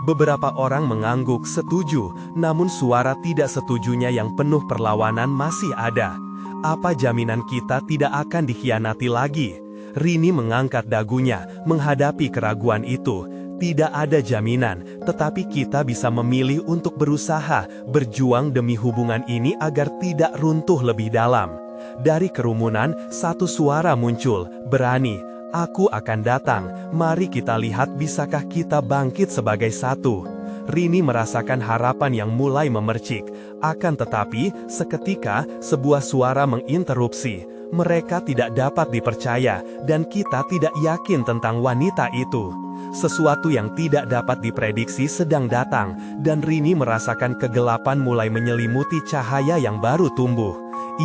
Beberapa orang mengangguk setuju, namun suara tidak setujunya yang penuh perlawanan masih ada. Apa jaminan kita tidak akan dikhianati lagi? Rini mengangkat dagunya, menghadapi keraguan itu. Tidak ada jaminan, tetapi kita bisa memilih untuk berusaha, berjuang demi hubungan ini agar tidak runtuh lebih dalam. Dari kerumunan, satu suara muncul, berani. Aku akan datang, mari kita lihat bisakah kita bangkit sebagai satu. Rini merasakan harapan yang mulai memercik. Akan tetapi, seketika, sebuah suara menginterupsi. Mereka tidak dapat dipercaya, dan kita tidak yakin tentang wanita itu. Sesuatu yang tidak dapat diprediksi sedang datang, dan Rini merasakan kegelapan mulai menyelimuti cahaya yang baru tumbuh.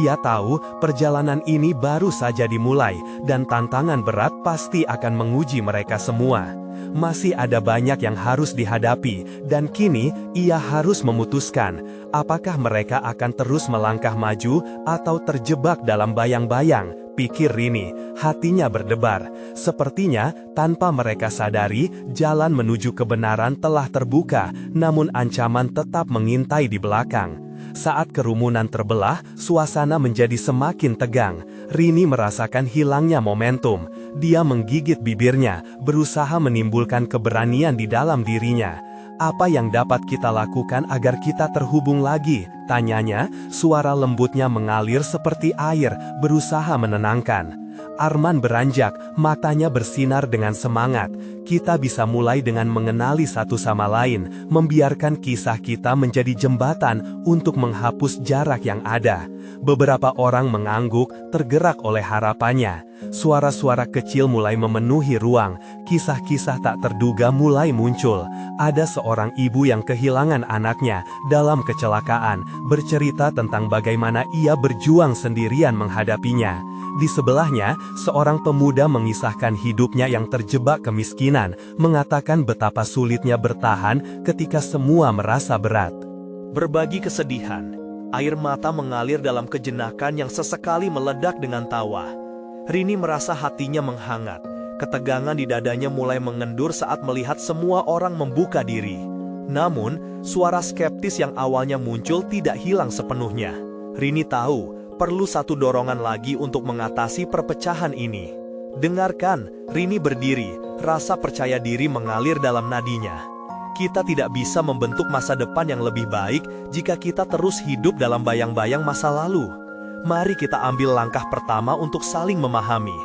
Ia tahu perjalanan ini baru saja dimulai, dan tantangan berat pasti akan menguji mereka semua. Masih ada banyak yang harus dihadapi, dan kini ia harus memutuskan, apakah mereka akan terus melangkah maju atau terjebak dalam bayang-bayang, pikir Rini, hatinya berdebar. Sepertinya, tanpa mereka sadari, jalan menuju kebenaran telah terbuka, namun ancaman tetap mengintai di belakang. Saat kerumunan terbelah, suasana menjadi semakin tegang. Rini merasakan hilangnya momentum. Dia menggigit bibirnya, berusaha menimbulkan keberanian di dalam dirinya. Apa yang dapat kita lakukan agar kita terhubung lagi? Tanyanya, suara lembutnya mengalir seperti air, berusaha menenangkan. Arman beranjak, matanya bersinar dengan semangat. Kita bisa mulai dengan mengenali satu sama lain, membiarkan kisah kita menjadi jembatan untuk menghapus jarak yang ada. Beberapa orang mengangguk, tergerak oleh harapannya. Suara-suara kecil mulai memenuhi ruang, kisah-kisah tak terduga mulai muncul. Ada seorang ibu yang kehilangan anaknya dalam kecelakaan, bercerita tentang bagaimana ia berjuang sendirian menghadapinya. Di sebelahnya, seorang pemuda mengisahkan hidupnya yang terjebak kemiskinan, mengatakan betapa sulitnya bertahan ketika semua merasa berat. Berbagi kesedihan, air mata mengalir dalam kejenakan yang sesekali meledak dengan tawa. Rini merasa hatinya menghangat, ketegangan di dadanya mulai mengendur saat melihat semua orang membuka diri. Namun, suara skeptis yang awalnya muncul tidak hilang sepenuhnya. Rini tahu, perlu satu dorongan lagi untuk mengatasi perpecahan ini. Dengarkan, Rini berdiri, rasa percaya diri mengalir dalam nadinya. Kita tidak bisa membentuk masa depan yang lebih baik jika kita terus hidup dalam bayang-bayang masa lalu. Mari kita ambil langkah pertama untuk saling memahami.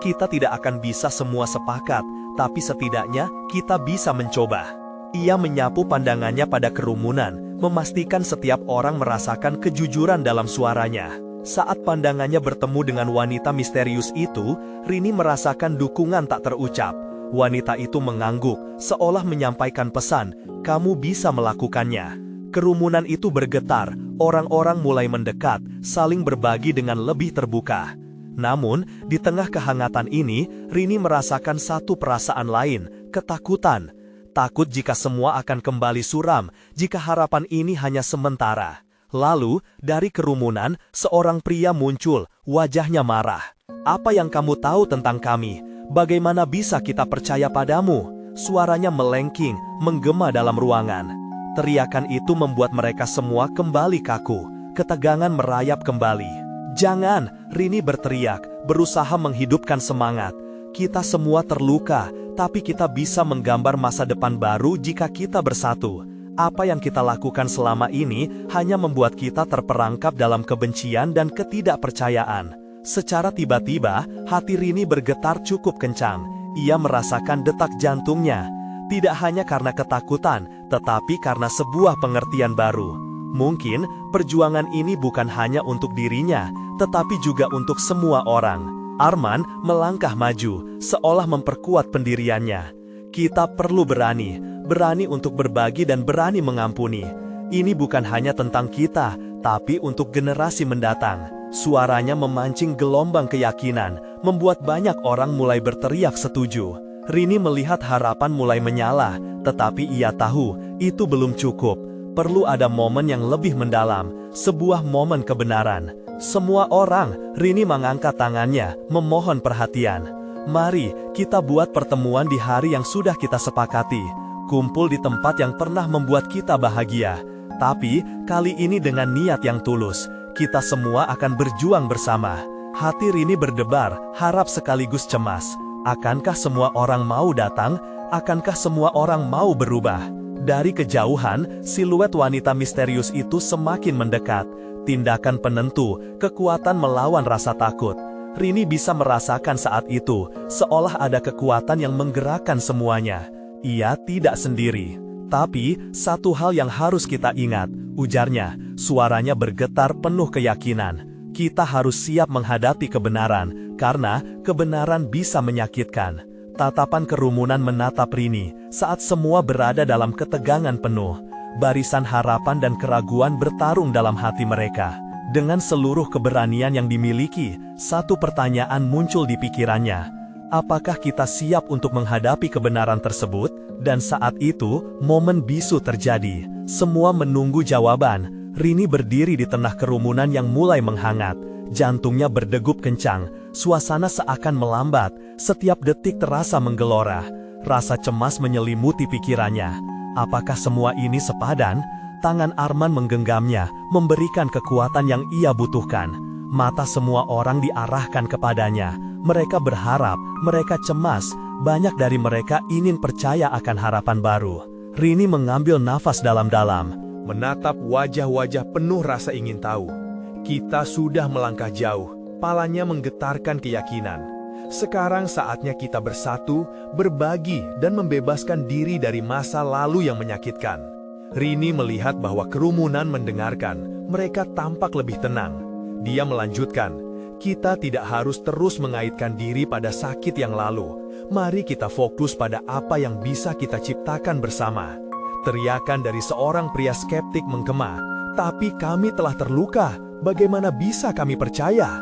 Kita tidak akan bisa semua sepakat, tapi setidaknya kita bisa mencoba. Ia menyapu pandangannya pada kerumunan, memastikan setiap orang merasakan kejujuran dalam suaranya. Saat pandangannya bertemu dengan wanita misterius itu, Rini merasakan dukungan tak terucap. Wanita itu mengangguk, seolah menyampaikan pesan, kamu bisa melakukannya. Kerumunan itu bergetar, orang-orang mulai mendekat, saling berbagi dengan lebih terbuka. Namun, di tengah kehangatan ini, Rini merasakan satu perasaan lain, ketakutan. Takut jika semua akan kembali suram, jika harapan ini hanya sementara. Lalu, dari kerumunan, seorang pria muncul, wajahnya marah. Apa yang kamu tahu tentang kami? Bagaimana bisa kita percaya padamu? Suaranya melengking, menggema dalam ruangan. Teriakan itu membuat mereka semua kembali kaku. Ketegangan merayap kembali. Jangan, Rini berteriak, berusaha menghidupkan semangat. Kita semua terluka, tapi kita bisa menggambar masa depan baru jika kita bersatu. Apa yang kita lakukan selama ini hanya membuat kita terperangkap dalam kebencian dan ketidakpercayaan. Secara tiba-tiba, hati Rini bergetar cukup kencang. Ia merasakan detak jantungnya. Tidak hanya karena ketakutan, tetapi karena sebuah pengertian baru. Mungkin, perjuangan ini bukan hanya untuk dirinya, tetapi juga untuk semua orang. Arman melangkah maju, seolah memperkuat pendiriannya. Kita perlu berani, berani untuk berbagi dan berani mengampuni. Ini bukan hanya tentang kita, tapi untuk generasi mendatang. Suaranya memancing gelombang keyakinan, membuat banyak orang mulai berteriak setuju. Rini melihat harapan mulai menyala, tetapi ia tahu itu belum cukup. Perlu ada momen yang lebih mendalam, sebuah momen kebenaran. Semua orang, Rini mengangkat tangannya, memohon perhatian. Mari, kita buat pertemuan di hari yang sudah kita sepakati. Kumpul di tempat yang pernah membuat kita bahagia. Tapi, kali ini dengan niat yang tulus. Kita semua akan berjuang bersama. Hati Rini berdebar, harap sekaligus cemas. Akankah semua orang mau datang? Akankah semua orang mau berubah? Dari kejauhan, siluet wanita misterius itu semakin mendekat. Tindakan penentu, kekuatan melawan rasa takut. Rini bisa merasakan saat itu, seolah ada kekuatan yang menggerakkan semuanya. Ia tidak sendiri. Tapi, satu hal yang harus kita ingat, ujarnya, suaranya bergetar penuh keyakinan. Kita harus siap menghadapi kebenaran, karena kebenaran bisa menyakitkan. Tatapan kerumunan menatap Rini, saat semua berada dalam ketegangan penuh. Barisan harapan dan keraguan bertarung dalam hati mereka. Dengan seluruh keberanian yang dimiliki, satu pertanyaan muncul di pikirannya. Apakah kita siap untuk menghadapi kebenaran tersebut? Dan saat itu, momen bisu terjadi. Semua menunggu jawaban. Rini berdiri di tengah kerumunan yang mulai menghangat. Jantungnya berdegup kencang. Suasana seakan melambat. Setiap detik terasa menggelora. Rasa cemas menyelimuti pikirannya. Apakah semua ini sepadan? Tangan Arman menggenggamnya, memberikan kekuatan yang ia butuhkan. Mata semua orang diarahkan kepadanya. Mereka berharap, mereka cemas. Banyak dari mereka ingin percaya akan harapan baru. Rini mengambil nafas dalam-dalam. Menatap wajah-wajah penuh rasa ingin tahu. Kita sudah melangkah jauh, palanya menggetarkan keyakinan. Sekarang saatnya kita bersatu, berbagi, dan membebaskan diri dari masa lalu yang menyakitkan. Rini melihat bahwa kerumunan mendengarkan, mereka tampak lebih tenang. Dia melanjutkan, kita tidak harus terus mengaitkan diri pada sakit yang lalu. Mari kita fokus pada apa yang bisa kita ciptakan bersama. Teriakan dari seorang pria skeptik menggema, tapi kami telah terluka, bagaimana bisa kami percaya?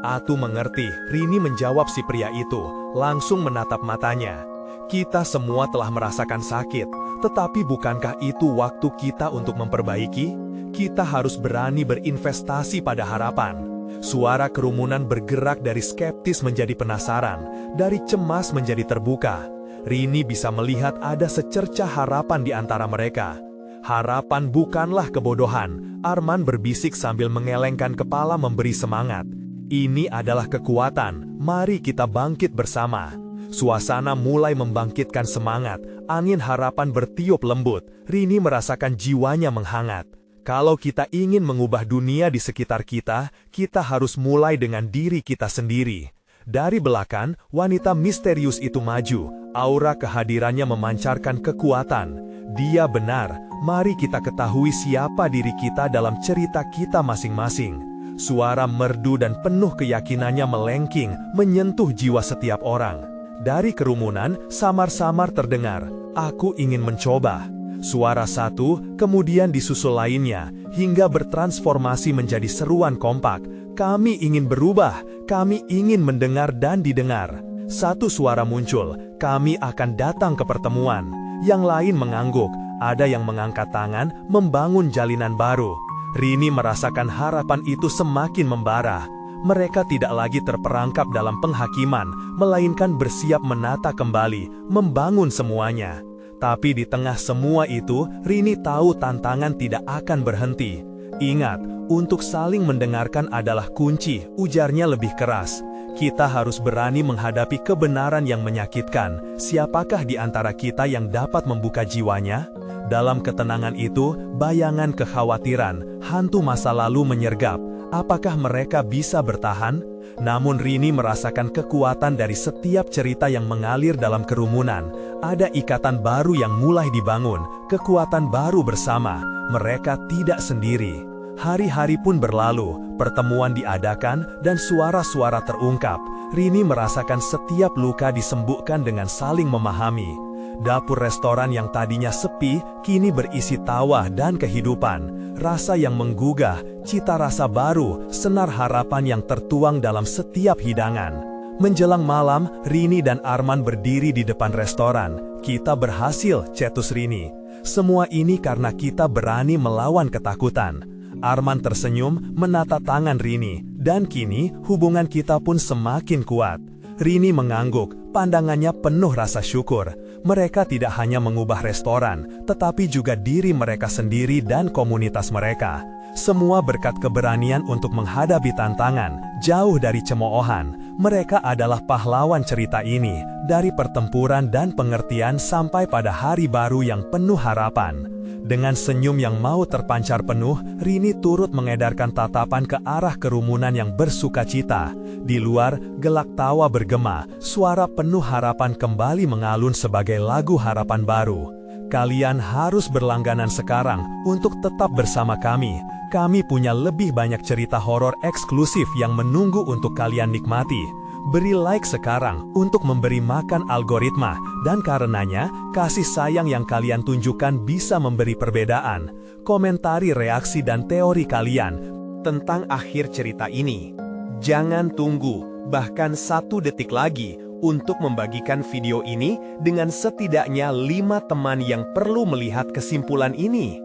Atu mengerti, Rini menjawab si pria itu, langsung menatap matanya. Kita semua telah merasakan sakit, tetapi bukankah itu waktu kita untuk memperbaiki? Kita harus berani berinvestasi pada harapan. Suara kerumunan bergerak dari skeptis menjadi penasaran, dari cemas menjadi terbuka. Rini bisa melihat ada secercah harapan di antara mereka. Harapan bukanlah kebodohan, Arman berbisik sambil mengelengkan kepala memberi semangat. Ini adalah kekuatan, mari kita bangkit bersama. Suasana mulai membangkitkan semangat, angin harapan bertiup lembut, Rini merasakan jiwanya menghangat. Kalau kita ingin mengubah dunia di sekitar kita, kita harus mulai dengan diri kita sendiri. Dari belakang, wanita misterius itu maju, aura kehadirannya memancarkan kekuatan. Dia benar, mari kita ketahui siapa diri kita dalam cerita kita masing-masing. Suara merdu dan penuh keyakinannya melengking, menyentuh jiwa setiap orang. Dari kerumunan, samar-samar terdengar, aku ingin mencoba. Suara satu, kemudian disusul lainnya, hingga bertransformasi menjadi seruan kompak. Kami ingin berubah, kami ingin mendengar dan didengar. Satu suara muncul, kami akan datang ke pertemuan. Yang lain mengangguk, ada yang mengangkat tangan, membangun jalinan baru. Rini merasakan harapan itu semakin membara. Mereka tidak lagi terperangkap dalam penghakiman, melainkan bersiap menata kembali, membangun semuanya. Tapi di tengah semua itu, Rini tahu tantangan tidak akan berhenti. Ingat, untuk saling mendengarkan adalah kunci, ujarnya lebih keras. Kita harus berani menghadapi kebenaran yang menyakitkan. Siapakah di antara kita yang dapat membuka jiwanya? Dalam ketenangan itu, bayangan kekhawatiran, hantu masa lalu menyergap. Apakah mereka bisa bertahan? Namun Rini merasakan kekuatan dari setiap cerita yang mengalir dalam kerumunan. Ada ikatan baru yang mulai dibangun, kekuatan baru bersama. Mereka tidak sendiri. Hari-hari pun berlalu, pertemuan diadakan, dan suara-suara terungkap. Rini merasakan setiap luka disembuhkan dengan saling memahami. Dapur restoran yang tadinya sepi, kini berisi tawa dan kehidupan. Rasa yang menggugah, cita rasa baru, senar harapan yang tertuang dalam setiap hidangan. Menjelang malam, Rini dan Arman berdiri di depan restoran. Kita berhasil, cetus Rini. Semua ini karena kita berani melawan ketakutan. Arman tersenyum menata tangan Rini, dan kini hubungan kita pun semakin kuat. Rini mengangguk, pandangannya penuh rasa syukur. Mereka tidak hanya mengubah restoran, tetapi juga diri mereka sendiri dan komunitas mereka. Semua berkat keberanian untuk menghadapi tantangan, jauh dari cemoohan. Mereka adalah pahlawan cerita ini, dari pertempuran dan pengertian sampai pada hari baru yang penuh harapan. Dengan senyum yang mau terpancar penuh, Rini turut mengedarkan tatapan ke arah kerumunan yang bersukacita. Di luar, gelak tawa bergema, suara penuh harapan kembali mengalun sebagai lagu harapan baru. Kalian harus berlangganan sekarang untuk tetap bersama kami. Kami punya lebih banyak cerita horor eksklusif yang menunggu untuk kalian nikmati. Beri like sekarang untuk memberi makan algoritma, dan karenanya, kasih sayang yang kalian tunjukkan bisa memberi perbedaan. Komentari reaksi dan teori kalian tentang akhir cerita ini. Jangan tunggu, bahkan 1 detik lagi, untuk membagikan video ini dengan setidaknya 5 teman yang perlu melihat kesimpulan ini.